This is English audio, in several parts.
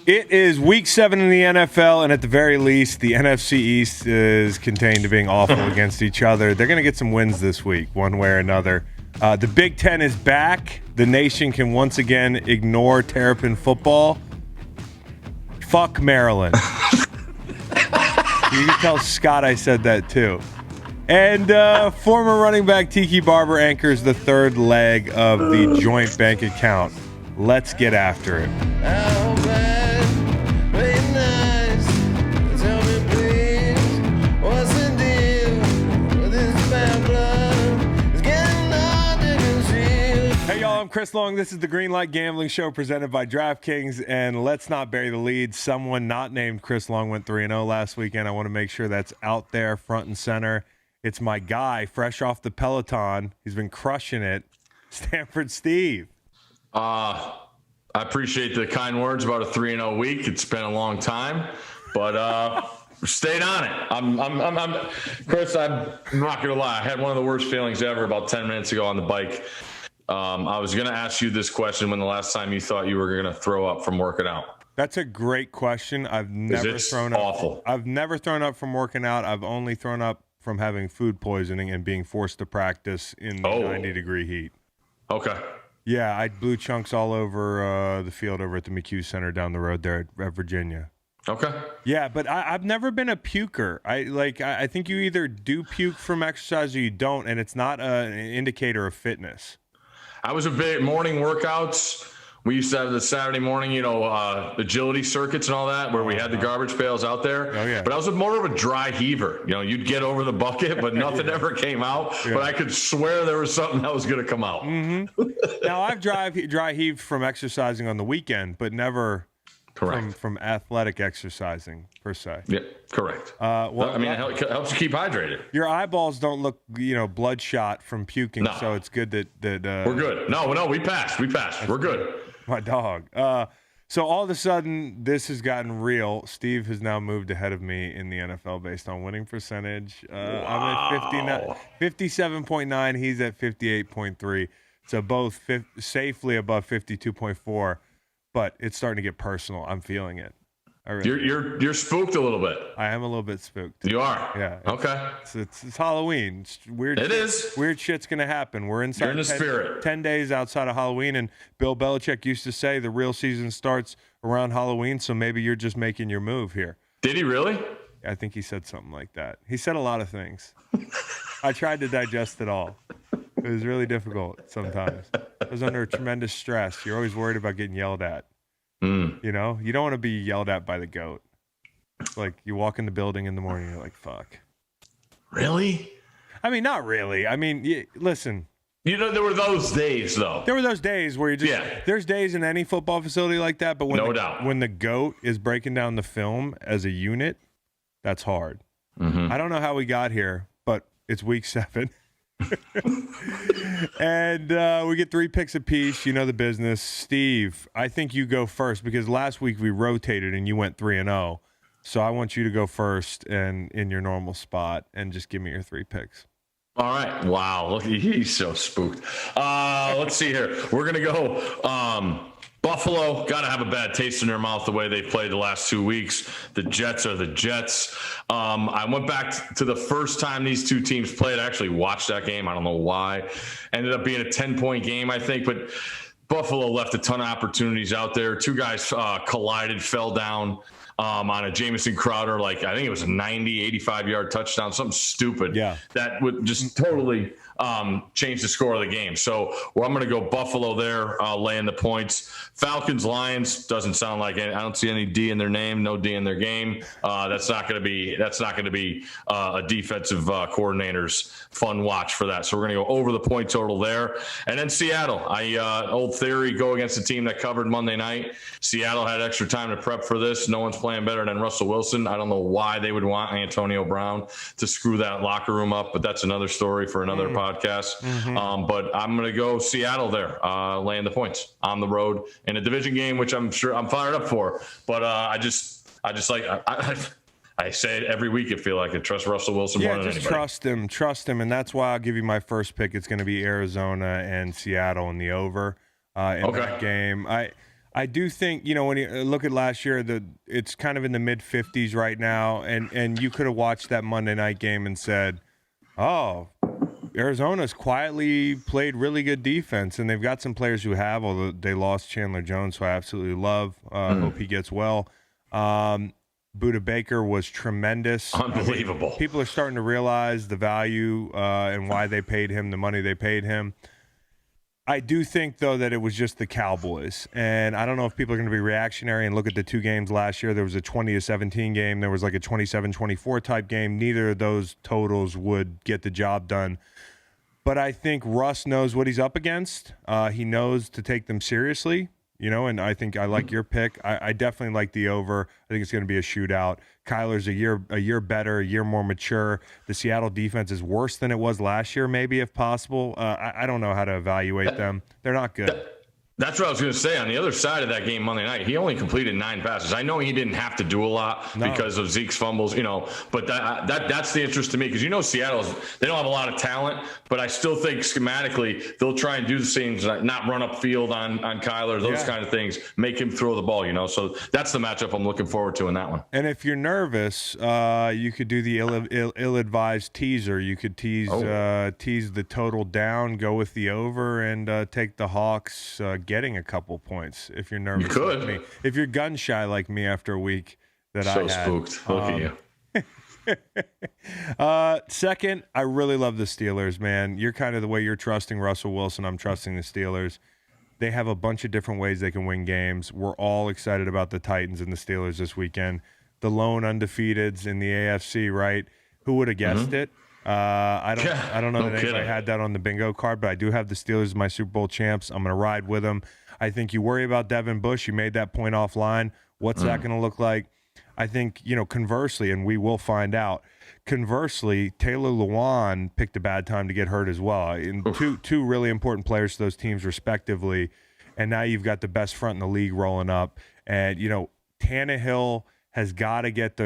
It is week 7 in the NFL, and at the very least, the NFC East is contained to being awful against each other. They're going to get some wins this week, one way or another. The Big Ten is back. The nation can once again ignore Terrapin football. Fuck Maryland. You can tell Scott I said that too. And former running back Tiki Barber anchors the third leg of the joint bank account. Let's get after it. Hey y'all, I'm Chris Long. This is the Green Light Gambling Show presented by DraftKings, and let's not bury the lead. Someone not named Chris Long went 3-0 last weekend. I want to make sure that's out there front and center. It's my guy, fresh off the Peloton. He's been crushing it. Stanford Steve. I appreciate the kind words about a 3-0 week. It's been a long time, but stayed on it. Chris, I'm not gonna lie. I had one of the worst feelings ever about 10 minutes ago on the bike. I was gonna ask you this question: when the last time you thought you were gonna throw up from working out? That's a great question. I've never thrown up. Awful. I've never thrown up from working out. I've only thrown up from having food poisoning and being forced to practice in 90-degree heat. Okay. Yeah, I blew chunks all over the field over at the McHugh Center down the road there at Virginia. Okay. Yeah, but I've never been a puker. I think you either do puke from exercise or you don't, and it's not an indicator of fitness. I was a bit morning workouts. We used to have the Saturday morning, agility circuits and all that, where we had the garbage pails out there. Oh, yeah. But I was more of a dry heaver. You'd get over the bucket, but nothing ever came out. Yeah. But I could swear there was something that was going to come out. Mm-hmm. Now, I've dry heaved from exercising on the weekend, but never from athletic exercising, per se. Yeah, correct. It helps you keep hydrated. Your eyeballs don't look, bloodshot from puking, so it's good that we're good. No, we passed. We're good. My dog. So all of a sudden, this has gotten real. Steve has now moved ahead of me in the NFL based on winning percentage. I'm at 57.9. He's at 58.3. So both safely above 52.4. But it's starting to get personal. I'm feeling it. You're spooked a little bit. I am a little bit spooked. You are? Yeah. Okay. It's Halloween. It's weird. It is. Weird shit's going to happen. We're inside. You're in the spirit. 10 days outside of Halloween, and Bill Belichick used to say the real season starts around Halloween, so maybe you're just making your move here. Did he really? I think he said something like that. He said a lot of things. I tried to digest it all. It was really difficult sometimes. I was under tremendous stress. You're always worried about getting yelled at. You don't want to be yelled at by the goat. Like you walk in the building in the morning, you're like, fuck. Really? I mean, not really. I mean, listen. There were those days, though. There were those days where you just, there's days in any football facility like that, but when the GOAT is breaking down the film as a unit, that's hard. Mm-hmm. I don't know how we got here, but it's week 7. And we get 3 picks apiece. You know the business. Steve, I think you go first because last week we rotated and you went 3-0. So I want you to go first and in your normal spot and just give me your 3 picks. All right. Wow. Look, he's so spooked. Let's see here. We're going to go Buffalo. Got to have a bad taste in their mouth the way they played the last 2 weeks. The Jets are the Jets. I went back to the first time these two teams played. I actually watched that game. I don't know why. Ended up being a 10-point game, I think. But Buffalo left a ton of opportunities out there. 2 guys collided, fell down on a Jamison Crowder, I think it was a 90, 85-yard touchdown, something stupid. Yeah. That would just totally change the score of the game. So I'm going to go Buffalo there, laying the points. Falcons, Lions, doesn't sound like any. I don't see any D in their name, no D in their game. That's not going to be a defensive coordinator's fun watch for that. So we're going to go over the point total there. And then Seattle, old theory, go against a team that covered Monday night. Seattle had extra time to prep for this. No one's playing better than Russell Wilson. I don't know why they would want Antonio Brown to screw that locker room up, but that's another story for another podcast. Mm-hmm. But I'm going to go Seattle there, laying the points on the road in a division game, which I'm sure I'm fired up for. But I say it every week. I feel like I trust Russell Wilson more than anybody. Trust him, and that's why I'll give you my first pick. It's going to be Arizona and Seattle in the over in that game. I do think, when you look at last year, it's kind of in the mid 50s right now, and you could have watched that Monday night game and said, oh, Arizona's quietly played really good defense, and they've got some players who have, although they lost Chandler Jones, who I absolutely love. Hope he gets well. Buda Baker was tremendous. Unbelievable. People are starting to realize the value and why they paid him the money they paid him. I do think, though, that it was just the Cowboys. And I don't know if people are going to be reactionary and look at the two games last year. There was a 20-17 game. There was like a 27-24 type game. Neither of those totals would get the job done. But I think Russ knows what he's up against. He knows to take them seriously, and I think I like your pick. I definitely like the over. I think it's going to be a shootout. Kyler's a year better, a year more mature. The Seattle defense is worse than it was last year, maybe, if possible. I don't know how to evaluate them. They're not good. That's what I was going to say. On the other side of that game Monday night, he only completed 9 passes. I know he didn't have to do a lot because of Zeke's fumbles, but that's the interest to me because, Seattle's, they don't have a lot of talent, but I still think schematically they'll try and do the things, not run up field on Kyler, those kind of things, make him throw the ball, So that's the matchup I'm looking forward to in that one. And if you're nervous, you could do the ill-advised teaser. You could tease the total down, go with the over, and take the Hawks getting a couple points if you're nervous. You could. Like me. If you're gun shy like me after a week that I had. So spooked. Look at you. Second, I really love the Steelers, man. You're kind of the way you're trusting Russell Wilson, I'm trusting the Steelers. They have a bunch of different ways they can win games. We're all excited about the Titans and the Steelers this weekend. The lone undefeateds in the AFC, right? Who would have guessed it? I don't know that anybody had that on the bingo card, but I do have the Steelers as my Super Bowl champs. I'm going to ride with them. I think you worry about Devin Bush. You made that point offline. What's that going to look like? I think, conversely, and we will find out, conversely, Taylor Lewan picked a bad time to get hurt as well. And two really important players to those teams respectively. And now you've got the best front in the league rolling up. And, Tannehill has got to get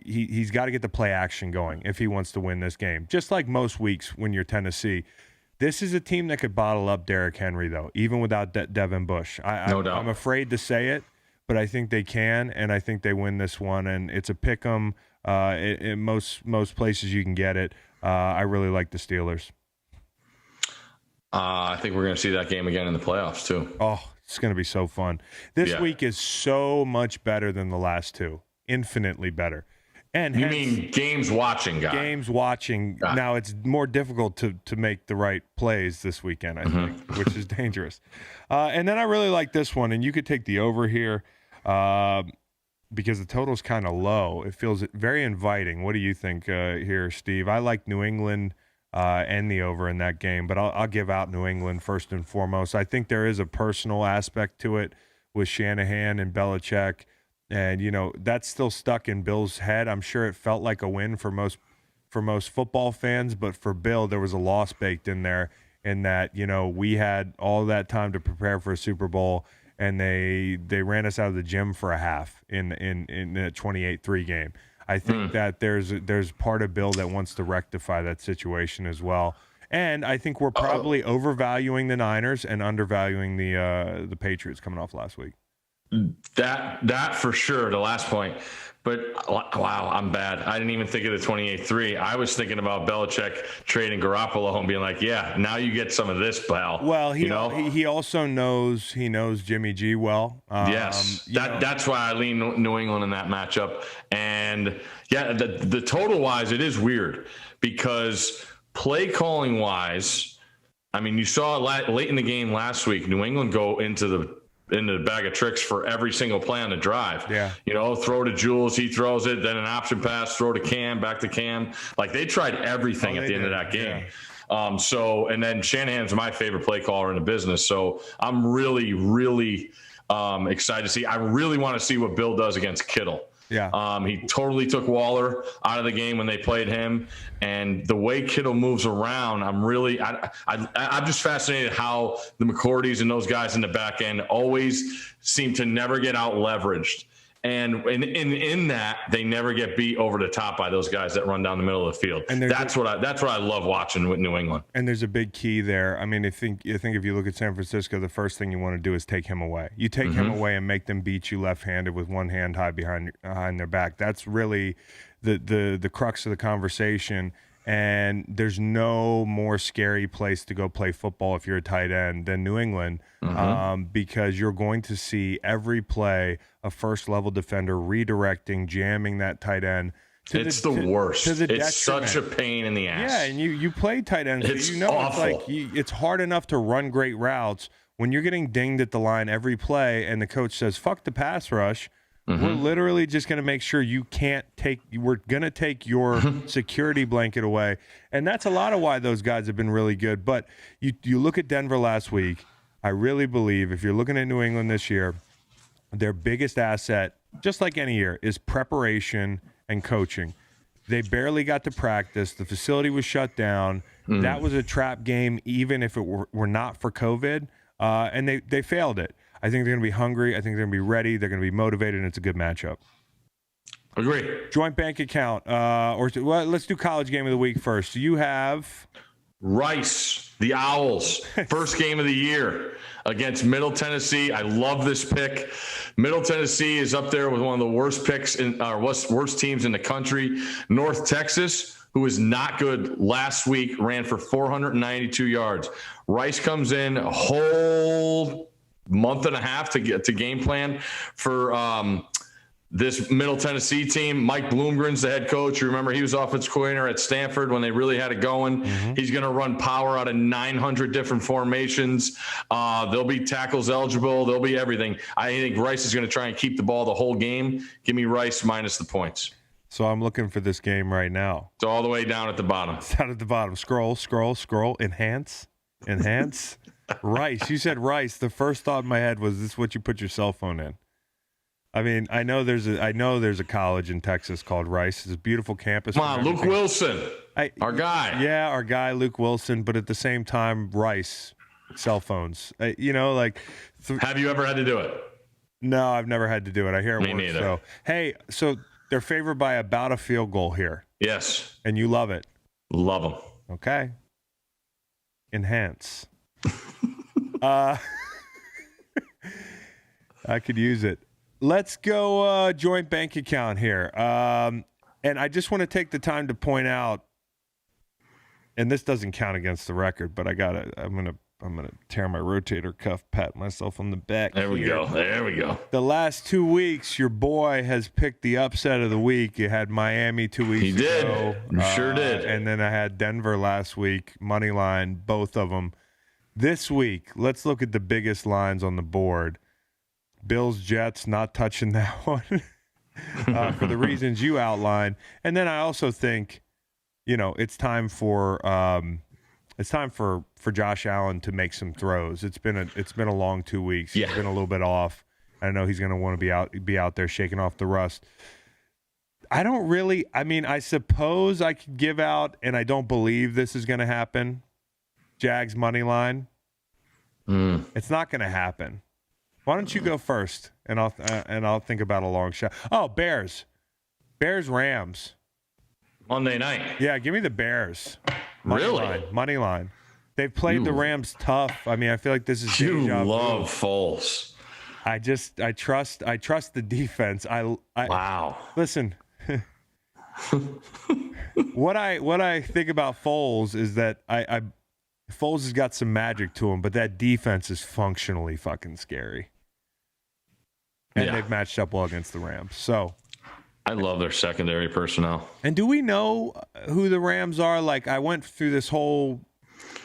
he's got to get the play action going if he wants to win this game. Just like most weeks when you're Tennessee. This is a team that could bottle up Derrick Henry, though, even without Devin Bush. No doubt. I'm afraid to say it, but I think they can, and I think they win this one. And it's a pick 'em in most places you can get it. I really like the Steelers. I think we're going to see that game again in the playoffs, too. Oh, it's going to be so fun. This week is so much better than the last two. Infinitely better. And you mean games watching, guy? Games watching. Now it's more difficult to make the right plays this weekend, I think, which is dangerous. And then I really like this one, and you could take the over here because the total's kind of low. It feels very inviting. What do you think here, Steve? I like New England and the over in that game, but I'll give out New England first and foremost. I think there is a personal aspect to it with Shanahan and Belichick. And, that's still stuck in Bill's head. I'm sure it felt like a win for most football fans, but for Bill, there was a loss baked in there in that, we had all that time to prepare for a Super Bowl, and they ran us out of the gym for a half in the 28-3 game. I think that there's part of Bill that wants to rectify that situation as well. And I think we're probably overvaluing the Niners and undervaluing the Patriots coming off last week. That for sure, the last point. But wow, I'm bad. I didn't even think of the 28-3. I was thinking about Belichick trading Garoppolo and being like, yeah, now you get some of this, pal. Well, he also knows Jimmy G well. Yes, that's why I lean New England in that matchup. And yeah, the total wise, it is weird because play calling wise, I mean, you saw late in the game last week, New England go into the bag of tricks for every single play on the drive. Yeah. Throw to Jules, he throws it, then an option pass, throw to Cam, back to Cam. Like they tried everything at the end of that game. Yeah. And then Shanahan's my favorite play caller in the business. So I'm really, really excited to see. I really want to see what Bill does against Kittle. Yeah. He totally took Waller out of the game when they played him, and the way Kittle moves around, I'm just fascinated how the McCourties and those guys in the back end always seem to never get out leveraged. And in that, they never get beat over the top by those guys that run down the middle of the field. And that's what I love watching with New England. And there's a big key there. I mean, I think if you look at San Francisco, the first thing you want to do is take him away. You take him away and make them beat you left-handed with one hand tied behind their back. That's really the crux of the conversation. And there's no more scary place to go play football if you're a tight end than New England, because you're going to see every play a first-level defender redirecting, jamming that tight end. It's the worst. It's such a pain in the ass. Yeah, and you play tight ends, so it's awful. It's it's hard enough to run great routes when you're getting dinged at the line every play, and the coach says, "Fuck the pass rush." We're literally just going to make sure we're going to take your security blanket away. And that's a lot of why those guys have been really good. But you look at Denver last week, I really believe if you're looking at New England this year, their biggest asset, just like any year, is preparation and coaching. They barely got to practice. The facility was shut down. That was a trap game, even if it were not for COVID. And they failed it. I think they're going to be hungry. I think they're going to be ready. They're going to be motivated, and it's a good matchup. Agree. Joint bank account. Let's do college game of the week first. You have Rice, the Owls, first game of the year against Middle Tennessee. I love this pick. Middle Tennessee is up there with one of the worst picks worst teams in the country. North Texas, who is not good last week, ran for 492 yards. Rice comes in a whole month and a half to get to game plan for this Middle Tennessee team. Mike Bloomgren's the head coach. You remember he was offensive coordinator at Stanford when they really had it going. He's going to run power out of 900 different formations. They'll be tackles eligible. They'll be everything. I think Rice is going to try and keep the ball the whole game. Give me Rice minus the points. So I'm looking for this game right now. It's all the way down at the bottom. It's down at the bottom. Scroll. Enhance. Rice. You said Rice. The first thought in my head was, this is what you put your cell phone in. I mean, I know there's a college in Texas called Rice. It's a beautiful campus. Come on, Luke Wilson, our guy. Yeah, our guy, Luke Wilson. But at the same time, Rice, cell phones. Have you ever had to do it? No, I've never had to do it. I hear it Me works. neither. So they're favored by about a field goal here. Yes. And you love it. Love them. Okay. Enhance. I could use it. Let's go joint bank account here. And I just want to take the time to point out, and this doesn't count against the record, but I'm gonna tear my rotator cuff, pat myself on the back. There we go. The last 2 weeks, your boy has picked the upset of the week. You had Miami 2 weeks ago. He did. You sure did. And then I had Denver last week, money line, both of them. This week, let's look at the biggest lines on the board. Bills, Jets, not touching that one for the reasons you outlined. And then I also think, it's time for Josh Allen to make some throws. It's been a long 2 weeks. Yeah. He's been a little bit off. I know he's going to want to be out there shaking off the rust. I suppose I could give out, and I don't believe this is going to happen, Jags money line. It's not going to happen. Why don't you go first, and I'll think about a long shot. Oh, Bears, Rams, Monday night. Yeah, give me the Bears. Money line. They've played the Rams tough. I mean, I feel like this is you love Foles. I trust the defense. Wow. Listen. What I think about Foles is that Foles has got some magic to him, but that defense is functionally fucking scary. And they've matched up well against the Rams. So I love their secondary personnel. And do we know who the Rams are? Like, I went through this whole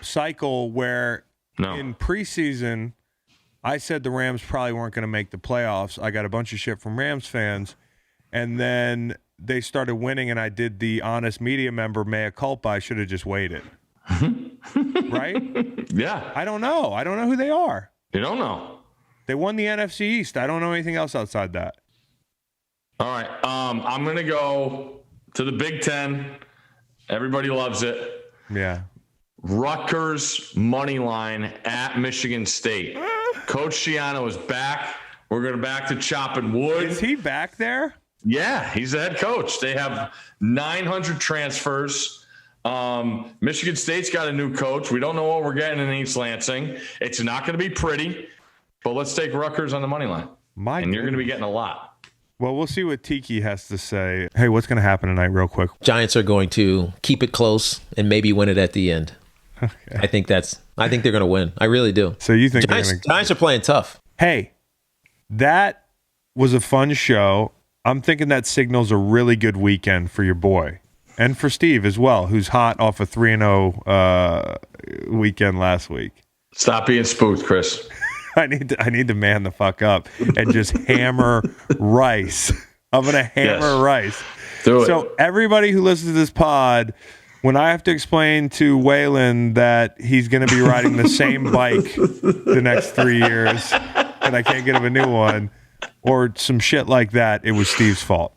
cycle where in preseason I said the Rams probably weren't going to make the playoffs. I got a bunch of shit from Rams fans. And then they started winning, and I did the honest media member mea culpa. I should have just waited. Right? Yeah. I don't know. I don't know who they are. You don't know. They won the NFC East. I don't know anything else outside that. All right. I'm going to go to the Big Ten. Everybody loves it. Yeah. Rutgers money line at Michigan State. Coach Schiano is back. We're going back to chopping wood. Is he back there? Yeah, he's the head coach. They have 900 transfers. Michigan State's got a new coach. We don't know what we're getting in East Lansing. It's not going to be pretty, but let's take Rutgers on the money line. You're going to be getting a lot. Well, we'll see what Tiki has to say. Hey, what's going to happen tonight real quick? Giants are going to keep it close and maybe win it at the end. Okay. I think they're going to win. I really do. So you think Giants are playing tough. Hey, that was a fun show. I'm thinking that signals a really good weekend for your boy and for Steve as well, who's hot off a 3-0 weekend last week. Stop being spooked, Chris. I need to man the fuck up and just hammer Rice. I'm going to hammer Rice. Do it. So everybody who listens to this pod, when I have to explain to Waylon that he's going to be riding the same bike the next 3 years and I can't get him a new one or some shit like that, it was Steve's fault.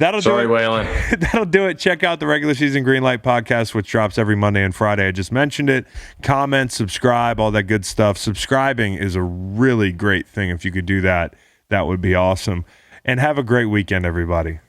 Sorry, Waylon. That'll do it. Check out the Regular Season Greenlight podcast, which drops every Monday and Friday. I just mentioned it. Comment, subscribe, all that good stuff. Subscribing is a really great thing. If you could do that, that would be awesome. And have a great weekend, everybody.